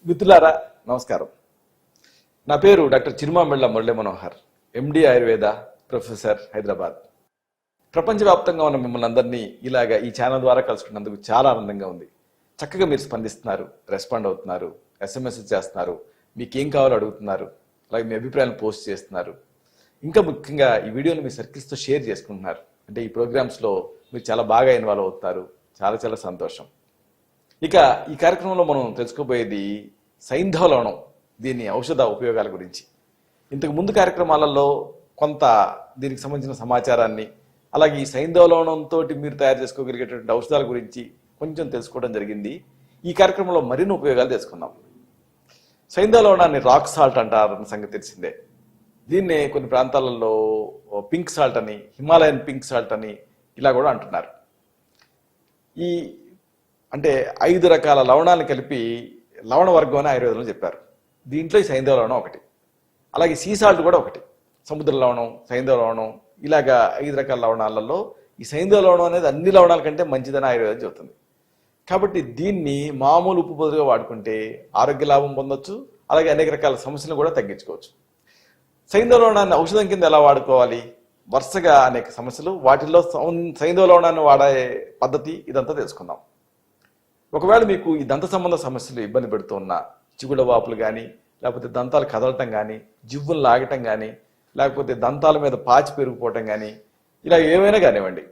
మిత్రులారా నమస్కారం. నా పేరు డాక్టర్ చిరుమామిళ్ళ మురళీ మనోహర్, ఎండి ఆయుర్వేద ప్రొఫెసర్, హైదరాబాద్. ప్రపంచవ్యాప్తంగా ఉన్న మిమ్మల్ని అందరినీ ఇలాగా ఈ ఛానల్ ద్వారా కలుసుకున్నందుకు చాలా ఆనందంగా ఉంది. చక్కగా మీరు స్పందిస్తున్నారు, రెస్పాండ్ అవుతున్నారు, SMS చేస్తున్నారు, మీకేం కావాలో అడుగుతున్నారు, అలాగే మీ అభిప్రాయాలను పోస్ట్ చేస్తున్నారు. ఇంకా ముఖ్యంగా ఈ వీడియోని మీ సర్కిల్స్తో షేర్ చేసుకుంటున్నారు. అంటే ఈ ప్రోగ్రామ్స్లో మీరు చాలా బాగా ఇన్వాల్వ్ అవుతున్నారు. చాలా చాలా సంతోషం. ఇక ఈ కార్యక్రమంలో మనం తెలుసుకోబోయేది సైంధవ లవణం, దీని ఔషధ ఉపయోగాల గురించి. ఇంతకు ముందు కార్యక్రమాలలో కొంత దీనికి సంబంధించిన సమాచారాన్ని, అలాగే ఈ సైంధవ లవణంతో మీరు తయారు చేసుకోగలిగేటువంటి ఔషధాల గురించి కొంచెం తెలుసుకోవడం జరిగింది. ఈ కార్యక్రమంలో మరిన్ని ఉపయోగాలు తెలుసుకుందాం. సైంధవ లవణాన్ని రాక్ సాల్ట్ అంటారన్న సంగతి తెలిసిందే. దీన్నే కొన్ని ప్రాంతాలలో పింక్ సాల్ట్ అని, హిమాలయన్ పింక్ సాల్ట్ అని ఇలా కూడా అంటున్నారు. ఈ అంటే 5 రకాల లవణాలను కలిపి లవణ వర్గం అని ఆయుర్వేదంలో చెప్పారు. దీంట్లో ఈ సైంధవ లవణం ఒకటి, అలాగే సీ సాల్ట్ కూడా ఒకటి. సముద్ర లవణం, సైంధవ లవణం, ఇలాగా 5 రకాల లవణాలలో ఈ సైంధవ లవణం అనేది అన్ని లవణాల కంటే మంచిదని ఆయుర్వేదం చెబుతుంది. కాబట్టి దీన్ని మామూలు ఉప్పు బదులుగా వాడుకుంటే ఆరోగ్య లాభం పొందొచ్చు, అలాగే అనేక రకాల సమస్యలను కూడా తగ్గించుకోవచ్చు. సైంధవ లవణాన్ని ఔషధం కింద ఎలా వాడుకోవాలి, వరుసగా అనేక సమస్యలు, వాటిల్లో సైంధవ లవణాన్ని వాడే పద్ధతి ఇదంతా తెలుసుకుందాం. ఒకవేళ మీకు ఈ దంత సంబంధ సమస్యలు ఇబ్బంది పెడుతున్న చిగుళ్ళ వాపులు కానీ, లేకపోతే దంతాలు కదలటం కానీ, జివ్వులు లాగటం కానీ, లేకపోతే దంతాల మీద పాచి పెరిగిపోవటం కానీ, ఇలా ఏమైనా కానివ్వండి,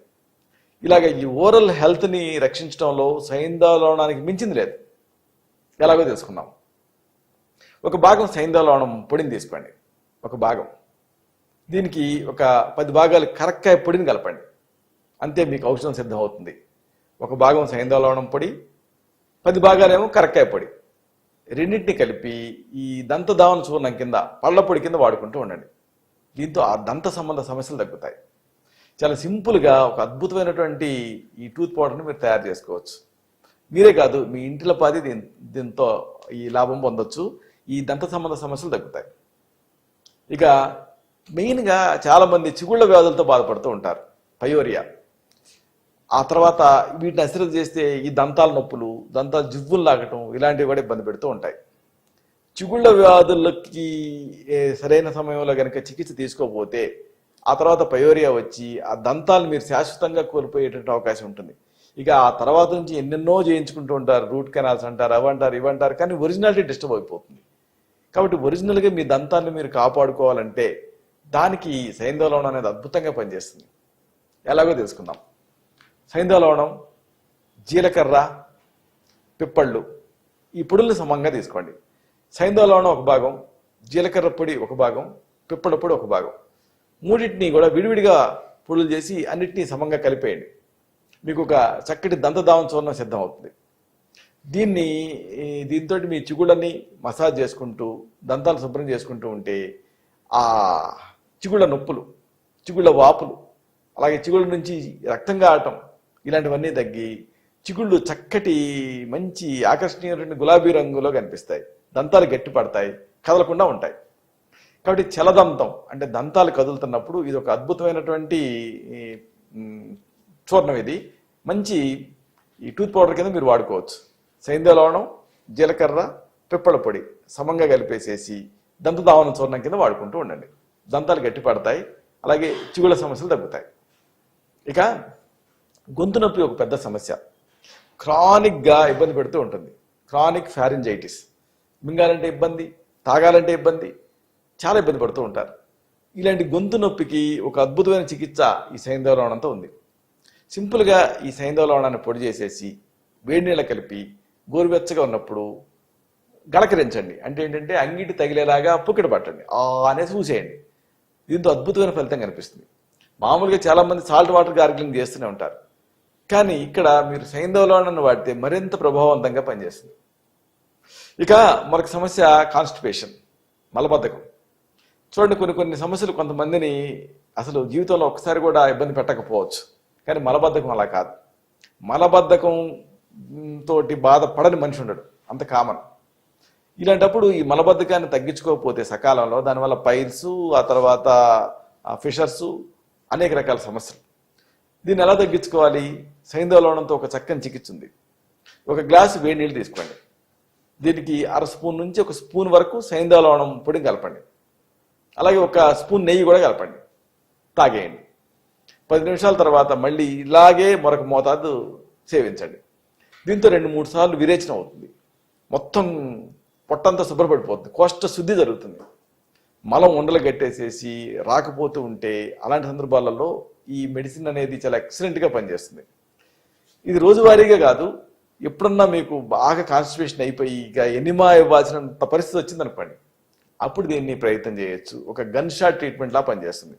ఇలాగ ఈ ఓరల్ హెల్త్ని రక్షించడంలో సైంధవ లవణానికి మించింది లేదు. ఎలాగో తెలుసుకుందాం. ఒక భాగం సైంధవ లవణం పొడిని తీసుకోండి, ఒక భాగం. దీనికి ఒక 10 భాగాలు కరక్కాయ పొడిని కలపండి, అంతే మీకు ఔషధం సిద్ధం అవుతుంది. ఒక భాగం సైంధవ లవణం పొడి, 10 భాగాలేమో కరక్కాయ పొడి. రెండింటిని కలిపి ఈ దంత దావన చూర్ణం కింద, పళ్ళ పొడి కింద వాడుకుంటూ ఉండండి. దీంతో ఆ దంత సంబంధ సమస్యలు తగ్గుతాయి. చాలా సింపుల్గా ఒక అద్భుతమైనటువంటి ఈ టూత్ పౌడర్ని మీరు తయారు చేసుకోవచ్చు. మీరే కాదు, మీ ఇంటిలో పాది దీంతో ఈ లాభం పొందొచ్చు. ఈ దంత సంబంధ సమస్యలు తగ్గుతాయి. ఇక మెయిన్గా చాలామంది చిగుళ్ళ వ్యాధులతో బాధపడుతూ ఉంటారు, పయోరియా. ఆ తర్వాత వీటిని అశ్రద్ధ చేస్తే ఈ దంతాల నొప్పులు, దంతాలు జివ్వులు లాగటం, ఇలాంటివి కూడా ఇబ్బంది పెడుతూ ఉంటాయి. చిగుళ్ళ వ్యాధులకి సరైన సమయంలో కనుక చికిత్స తీసుకోకపోతే ఆ తర్వాత పయోరియా వచ్చి ఆ దంతాలు మీరు శాశ్వతంగా కోల్పోయేటువంటి అవకాశం ఉంటుంది. ఇక ఆ తర్వాత నుంచి ఎన్నెన్నో చేయించుకుంటూ ఉంటారు, రూట్ కెనాల్స్ అంటారు, అవంటారు, ఇవంటారు, కానీ ఒరిజినాలిటీ డిస్టర్బ్ అయిపోతుంది. కాబట్టి ఒరిజినల్గా మీ దంతాన్ని మీరు కాపాడుకోవాలంటే దానికి సైంధవ లవణం అనేది అద్భుతంగా పనిచేస్తుంది. ఎలాగో తెలుసుకుందాం. సైంధవ లవణం, జీలకర్ర, పిప్పళ్ళు, ఈ పొడుల్ని సమంగా తీసుకోండి. సైంధవ లవణం ఒక భాగం, జీలకర్ర పొడి ఒక భాగం, పిప్పళ్ళ పొడి ఒక భాగం. మూడింటిని కూడా విడివిడిగా పొడులు చేసి అన్నిటినీ సమంగా కలిపేయండి. మీకు ఒక చక్కటి దంతదావన చూర్ణం సిద్ధం అవుతుంది. దీంతో మీ చిగుళ్ళని మసాజ్ చేసుకుంటూ, దంతాలు శుభ్రం చేసుకుంటూ ఉంటే ఆ చిగుళ్ళ నొప్పులు, చిగుళ్ళ వాపులు, అలాగే చిగుళ్ళ నుంచి రక్తం కారటం, ఇలాంటివన్నీ తగ్గి చిగుళ్ళు చక్కటి మంచి ఆకర్షణీయమైన గులాబీ రంగులో కనిపిస్తాయి. దంతాలు గట్టిపడతాయి, కదలకుండా ఉంటాయి. కాబట్టి చలదంతం అంటే దంతాలు కదులుతున్నప్పుడు ఇది ఒక అద్భుతమైనటువంటి చూర్ణం. ఇది మంచి ఈ టూత్ పౌడర్ కింద మీరు వాడుకోవచ్చు. సైంధవ లవణం, జీలకర్ర, పిప్పళ్ళ పొడి సమంగా కలిపేసేసి దంతదావన చూర్ణం కింద వాడుకుంటూ ఉండండి. దంతాలు గట్టిపడతాయి, అలాగే చిగుళ్ళ సమస్యలు తగ్గుతాయి. ఇక గొంతు నొప్పి ఒక పెద్ద సమస్య, క్రానిక్గా ఇబ్బంది పెడుతూ ఉంటుంది. క్రానిక్ ఫ్యారింజైటిస్, మింగాలంటే ఇబ్బంది, తాగాలంటే ఇబ్బంది, చాలా ఇబ్బంది పడుతూ ఉంటారు. ఇలాంటి గొంతు నొప్పికి ఒక అద్భుతమైన చికిత్స ఈ సైంధవ లవణంతో ఉంది. సింపుల్గా ఈ సైంధవ లవణాన్ని పొడి చేసేసి వేడి నీళ్ళ కలిపి గోరువెచ్చగా ఉన్నప్పుడు గలకరించండి. అంటే ఏంటంటే అంగిటి తగిలేలాగా పుక్కిట పట్టండి, అనేసి చూసేయండి. దీంతో అద్భుతమైన ఫలితం కనిపిస్తుంది. మామూలుగా చాలామంది సాల్ట్ వాటర్ గార్గిలింగ్ చేస్తూనే ఉంటారు, కానీ ఇక్కడ మీరు సైంధవ లవణాన్ని వాడితే మరింత ప్రభావవంతంగా పనిచేస్తుంది. ఇక మరొక సమస్య కాన్స్టిపేషన్, మలబద్ధకం. చూడండి, కొన్ని సమస్యలు కొంతమందిని అసలు జీవితంలో ఒక్కసారి కూడా ఇబ్బంది పెట్టకపోవచ్చు, కానీ మలబద్ధకం అలా కాదు. మలబద్ధకం తోటి బాధపడని మనిషి ఉండడు, అంత కామన్. ఇలాంటప్పుడు ఈ మలబద్ధకాన్ని తగ్గించుకోకపోతే సకాలంలో దానివల్ల పైల్స్, ఆ తర్వాత ఫిషర్స్, అనేక రకాల సమస్యలు. దీన్ని ఎలా తగ్గించుకోవాలి? సైంధవ లవణంతో ఒక చక్కని చికిత్స ఉంది. ఒక గ్లాసు వేడి నీళ్ళు తీసుకోండి, దీనికి 1/2 స్పూన్ నుంచి 1 స్పూన్ వరకు సైంధవ పొడిని కలపండి. అలాగే 1 స్పూన్ నెయ్యి కూడా కలపండి, తాగేయండి. 10 నిమిషాల తర్వాత మళ్ళీ ఇలాగే మరొక మోతాదు సేవించండి. దీంతో 2-3 సార్లు విరేచనం అవుతుంది, మొత్తం పొట్టంతా శుభ్రపడిపోతుంది, కోష్ట శుద్ధి జరుగుతుంది. మలం ఉండలు కట్టేసేసి రాకపోతూ ఉంటే అలాంటి సందర్భాలలో ఈ మెడిసిన్ అనేది చాలా ఎక్సలెంట్గా పనిచేస్తుంది. ఇది రోజువారీగా కాదు, ఎప్పుడన్నా మీకు బాగా కాన్స్టిపేషన్ అయిపోయి ఇక ఎనిమా ఇవ్వాల్సినంత పరిస్థితి వచ్చిందనుకోండి, అప్పుడు దీన్ని ప్రయత్నం చేయొచ్చు. ఒక గన్ షాట్ ట్రీట్మెంట్లా పనిచేస్తుంది.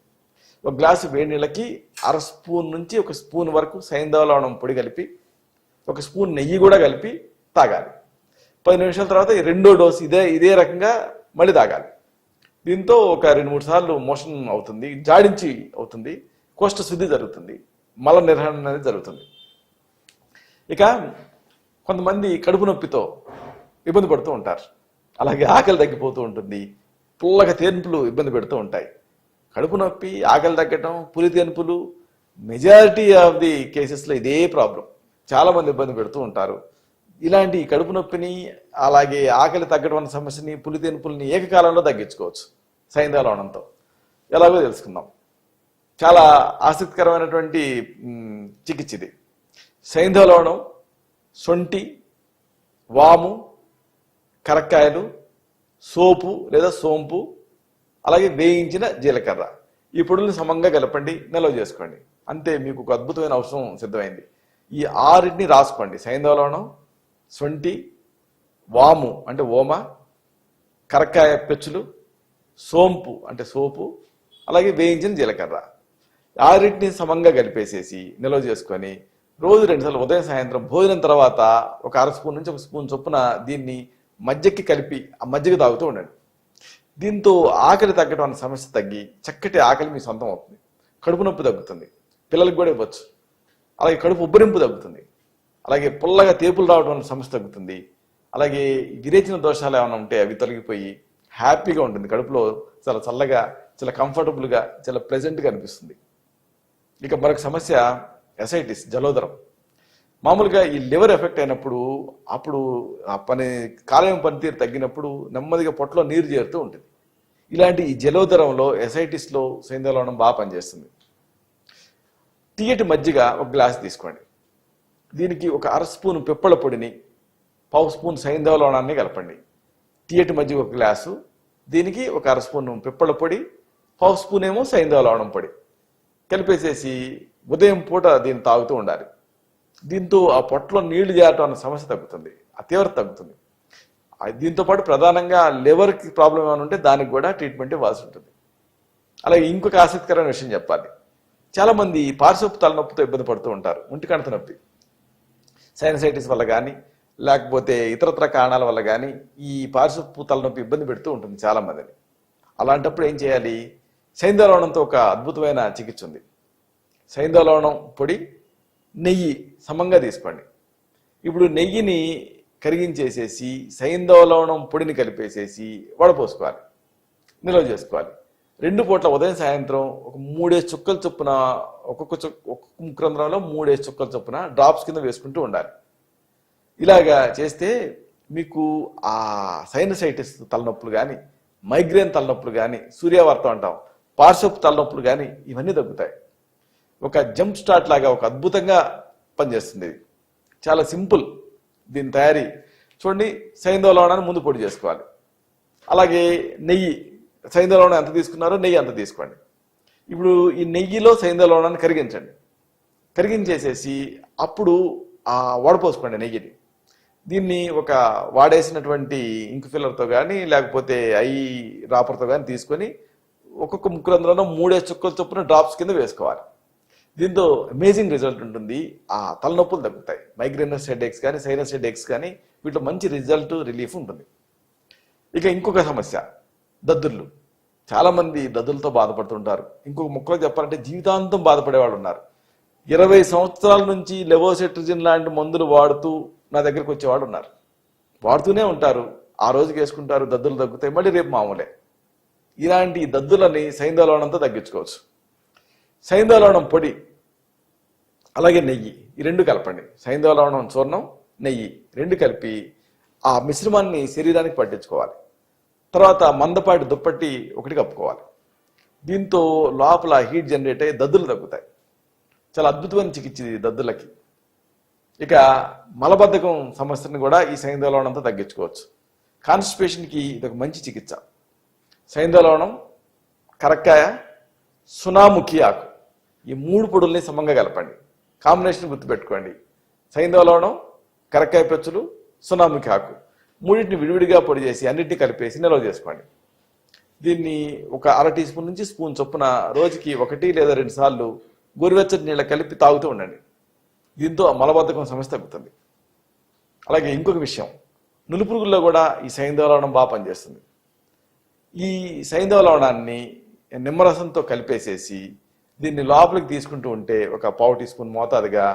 1 గ్లాసు వేడి నీళ్ళకి 1/2 స్పూన్ నుంచి 1 స్పూన్ వరకు సైంధవ పొడి కలిపి 1 స్పూన్ నెయ్యి కూడా కలిపి తాగాలి. 10 నిమిషాల తర్వాత రెండో డోసు ఇదే రకంగా మళ్ళీ తాగాలి. దీంతో ఒక 2-3 సార్లు మోషన్ అవుతుంది, జాడించి అవుతుంది, కోష్ట శుద్ధి జరుగుతుంది, మల నిర్వహణ అనేది జరుగుతుంది. ఇక కొంతమంది కడుపు నొప్పితో ఇబ్బంది పడుతూ ఉంటారు, అలాగే ఆకలి తగ్గిపోతూ ఉంటుంది, పుల్లగా తేన్పులు ఇబ్బంది పెడుతూ ఉంటాయి. కడుపు నొప్పి, ఆకలి తగ్గటం, పులి తేన్పులు మెజారిటీ ఆఫ్ ది కేసెస్లో ఇదే ప్రాబ్లం, చాలామంది ఇబ్బంది పెడుతూ ఉంటారు. ఇలాంటి కడుపు నొప్పిని, అలాగే ఆకలి తగ్గడం అనే సమస్యని, పులి తేన్పుల్ని ఏకకాలంలో తగ్గించుకోవచ్చు సైంధవ. ఎలాగో తెలుసుకుందాం. చాలా ఆసక్తికరమైనటువంటి చికిత్స ఇది. సైంధవ, సొంటి, వాము, కరక్కాయలు, సోపు లేదా సోంపు, అలాగే వేయించిన జీలకర్ర, ఈ పొడులను సమంగా కలపండి, నిల్వ చేసుకోండి. అంతే, మీకు ఒక అద్భుతమైన ఔషధం సిద్ధమైంది. ఈ 6ని రాసుకోండి: సైంధవ, సొంటి, వాము అంటే ఓమ, కరక్కాయ పెచ్చులు, సోంపు అంటే సోపు, అలాగే వేయించిన జీలకర్ర, 6ని సమంగా కలిపేసేసి నిల్వ చేసుకొని రోజు 2 సార్లు ఉదయం సాయంత్రం భోజనం తర్వాత ఒక 1/2 స్పూన్ నుంచి 1 స్పూన్ చొప్పున దీన్ని మజ్జిగకి కలిపి ఆ మజ్జిగ తాగుతూ ఉండండి. దీంతో ఆకలి తగ్గడం అనే సమస్య తగ్గి చక్కటి ఆకలి మీ సొంతం అవుతుంది, కడుపు నొప్పి తగ్గుతుంది, పిల్లలకు కూడా ఇవ్వచ్చు. అలాగే కడుపు ఉబ్బరింపు తగ్గుతుంది, అలాగే పుల్లగా తేపులు రావడం అనే సమస్య తగ్గుతుంది. అలాగే విరేచన దోషాలు ఏమైనా ఉంటే అవి తొలగిపోయి హ్యాపీగా ఉంటుంది, కడుపులో చాలా చల్లగా, చాలా కంఫర్టబుల్గా, చాలా ప్లెజెంట్గా అనిపిస్తుంది. ఇక మరొక సమస్య ఎసైటిస్, జలోదరం. మామూలుగా ఈ లివర్ ఎఫెక్ట్ అయినప్పుడు, అప్పుడు ఆ కాలేయం పనితీరు తగ్గినప్పుడు నెమ్మదిగా పొట్టలో నీరు చేరుతూ ఉంటుంది. ఇలాంటి ఈ జలోదరంలో, ఎసైటిస్లో సైంధవ బాగా పనిచేస్తుంది. తీయటి మజ్జిగ 1 గ్లాస్ తీసుకోండి. దీనికి ఒక 1/2 స్పూన్ పిప్పల పొడిని, 1/2 స్పూన్ సైంధవ కలపండి. తీయటి మజ్జిగ 1 గ్లాసు, దీనికి ఒక 1/2 స్పూన్ పిప్పల పొడి, 1/2 స్పూన్ ఏమో సైంధవ పొడి కలిపేసేసి ఉదయం పూట దీన్ని తాగుతూ ఉండాలి. దీంతో ఆ పొట్టలో నీళ్లు చేరటం అన్న సమస్య తగ్గుతుంది, ఆ తీవ్రత తగ్గుతుంది. దీంతో పాటు ప్రధానంగా లివర్కి ప్రాబ్లం ఏమైనా ఉంటే దానికి కూడా ట్రీట్మెంట్ ఇవ్వాల్సి ఉంటుంది. అలాగే ఇంకొక ఆసక్తికరమైన విషయం చెప్పాలి. చాలామంది పార్శ్వపు తలనొప్పితో ఇబ్బంది పడుతూ ఉంటారు, ఒంటికంట నొప్పి, సైనసైటిస్ వల్ల కానీ లేకపోతే ఇతరత్ర కారణాల వల్ల కానీ ఈ పార్శ్వపు తలనొప్పి ఇబ్బంది పెడుతూ ఉంటుంది చాలామందిని. అలాంటప్పుడు ఏం చేయాలి? సైంధవ ఒక అద్భుతమైన చికిత్స ఉంది. సైంధవ పొడి, నెయ్యి సమంగా తీసుకోండి. ఇప్పుడు నెయ్యిని కరిగించేసేసి సైంధవ పొడిని కలిపేసేసి వడపోసుకోవాలి, నిల్వ చేసుకోవాలి. 2 పూట్ల ఉదయం సాయంత్రం ఒక 3 చుక్కల చొప్పున, ఒక్కొక్క ముక్రంధ్రంలో 3 చుక్కల చొప్పున డ్రాప్స్ కింద వేసుకుంటూ ఉండాలి. ఇలాగా చేస్తే మీకు ఆ సైనసైటిస్ తలనొప్పులు కానీ, మైగ్రేన్ తలనొప్పులు కానీ, సూర్యావర్తం అంటాం, పార్శ్వపు తలనొప్పులు కానీ ఇవన్నీ తగ్గుతాయి. ఒక జంప్ స్టార్ట్ లాగా ఒక అద్భుతంగా పనిచేస్తుంది. ఇది చాలా సింపుల్ దీని తయారీ. చూడండి, సైంధవ ముందు పొడి చేసుకోవాలి. అలాగే నెయ్యి, సైంధవ ఎంత తీసుకున్నారో నెయ్యి అంత తీసుకోండి. ఇప్పుడు ఈ నెయ్యిలో సైంధవ కరిగించండి. కరిగించేసేసి అప్పుడు ఆ వడపోసుకోండి నెయ్యిని. దీన్ని ఒక వాడేసినటువంటి ఇంక్ ఫిల్లర్తో కానీ లేకపోతే ఐ రాపర్తో కానీ తీసుకొని ఒక్కొక్క ముక్కురంధ్రంలో 3 చుక్కల చొప్పున డ్రాప్స్ కింద వేసుకోవాలి. దీంతో అమేజింగ్ రిజల్ట్ ఉంటుంది, ఆ తలనొప్పులు తగ్గుతాయి. మైగ్రేనస్ హెడేక్స్ కానీ, సైనస్ హెడేక్స్ కానీ వీటిలో మంచి రిజల్ట్, రిలీఫ్ ఉంటుంది. ఇక ఇంకొక సమస్య, దద్దుర్లు. చాలామంది దద్దులతో బాధపడుతుంటారు. ఇంకొక ముక్కలో చెప్పాలంటే జీవితాంతం బాధపడేవాళ్ళు ఉన్నారు. 20 సంవత్సరాల నుంచి లెవోసెట్రిజిన్ లాంటి మందులు వాడుతూ నా దగ్గరికి వచ్చేవాళ్ళు ఉన్నారు. వాడుతూనే ఉంటారు, ఆ రోజుకి వేసుకుంటారు, దద్దులు తగ్గుతాయి, మళ్ళీ రేపు మామూలే. ఇలాంటి దద్దులని సైంధవ తగ్గించుకోవచ్చు. సైంధవ పొడి అలాగే నెయ్యి, ఈ 2 కలపండి. సైంధవ చూర్ణం, నెయ్యి 2 కలిపి ఆ మిశ్రమాన్ని శరీరానికి పట్టించుకోవాలి. తర్వాత మందపాటి దుప్పటి ఒకటి కప్పుకోవాలి. దీంతో లోపల హీట్ జనరేట్ అయ్యి దద్దులు తగ్గుతాయి. చాలా అద్భుతమైన చికిత్స ఇది దద్దులకి. ఇక మలబద్ధకం సమస్యను కూడా ఈ సైంధవ తగ్గించుకోవచ్చు. కాన్స్టిపేషన్కి ఇది ఒక మంచి చికిత్స. సైంధవ, కరక్కాయ, సునాముఖి ఆకు ఈ 3 పొడుల్ని సమంగా కలపండి. కాంబినేషన్ గుర్తుపెట్టుకోండి. సైంధవ, కరక్కాయ పెచ్చులు, సునాముఖి ఆకు మూడింటిని విడివిడిగా పొడి చేసి అన్నింటినీ కలిపేసి నిల్వ చేసుకోండి. దీన్ని ఒక అర టీ స్పూన్ నుంచి స్పూన్ చొప్పున రోజుకి 1 లేదా 2 సార్లు గోరువెచ్చని నీళ్ళ కలిపి తాగుతూ ఉండండి. దీంతో మలబద్ధకం సమస్య తగ్గుతుంది. అలాగే ఇంకొక విషయం, నులుపురుగుల్లో కూడా ఈ సైంధవ లవణం బాగా పనిచేస్తుంది. ఈ సైంధవ లవణాన్ని నిమ్మరసంతో కలిపేసేసి దీన్ని లోపలికి తీసుకుంటూ ఉంటే ఒక పావు టీ స్పూన్ మోతాదుగా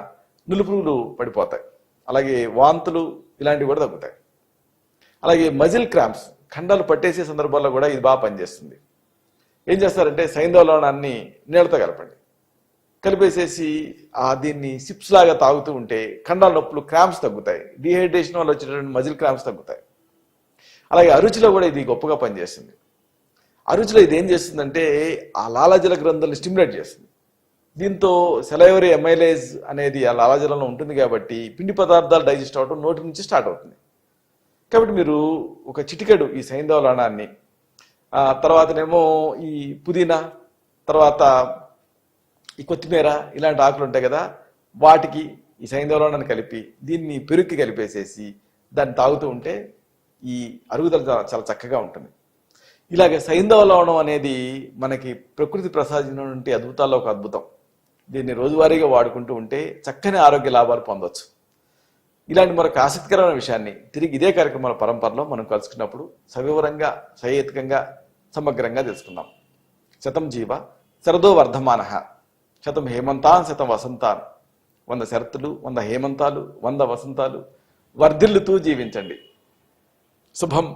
నులుపురుగులు పడిపోతాయి. అలాగే వాంతులు ఇలాంటివి కూడా తగ్గుతాయి. అలాగే మజిల్ క్రాంప్స్, ఖండాలు పట్టేసే సందర్భాల్లో కూడా ఇది బాగా పనిచేస్తుంది. ఏం చేస్తారంటే సైంధవ లవణాన్ని నీళ్ళతో కలపండి. కలిపేసేసి దీన్ని సిప్స్ లాగా తాగుతూ ఉంటే ఖండాల నొప్పులు, క్రాంప్స్ తగ్గుతాయి. డీహైడ్రేషన్ వల్ల వచ్చేటువంటి మజిల్ క్రాంప్స్ తగ్గుతాయి. అలాగే అరుచిలో కూడా ఇది గొప్పగా పనిచేస్తుంది. అరుచిలో ఇది ఏం చేస్తుందంటే ఆ లాలాజల గ్రంథుల్ని స్టిమ్యులేట్ చేస్తుంది. దీంతో సెలైవరీ ఎమైలేజ్ అనేది ఆ లాలాజలంలో ఉంటుంది కాబట్టి పిండి పదార్థాలు డైజెస్ట్ అవడం నోటి నుంచి స్టార్ట్ అవుతుంది. కాబట్టి మీరు ఒక చిటికెడు ఈ సైంధవ లవణాన్ని, తర్వాతనేమో ఈ పుదీనా, తర్వాత ఈ కొత్తిమీర ఇలాంటి ఆకులు ఉంటాయి కదా, వాటికి ఈ సైంధవ లవణాన్ని కలిపి దీన్ని పెరుగుకి కలిపేసేసి దాన్ని తాగుతూ ఉంటే ఈ అరుగుదల చాలా చక్కగా ఉంటుంది. ఇలాగే సైంధవ లవణం అనేది మనకి ప్రకృతి ప్రసాదించినటువంటి అద్భుతాల్లో ఒక అద్భుతం. దీన్ని రోజువారీగా వాడుకుంటూ ఉంటే చక్కని ఆరోగ్య లాభాలు పొందవచ్చు. ఇలాంటి మరొక ఆసక్తికరమైన విషయాన్ని తిరిగి ఇదే కార్యక్రమాల పరంపరలో మనం కలుసుకున్నప్పుడు సవివరంగా, సహేతుకంగా, సమగ్రంగా తెలుసుకుందాం. శతం జీవ శరదో వర్ధమానః, శతం హేమంతాన్ శతం వసంతాన్. 100 శరత్తులు, 100 హేమంతాలు, 100 వసంతాలు వర్ధిల్లుతూ జీవించండి. శుభం.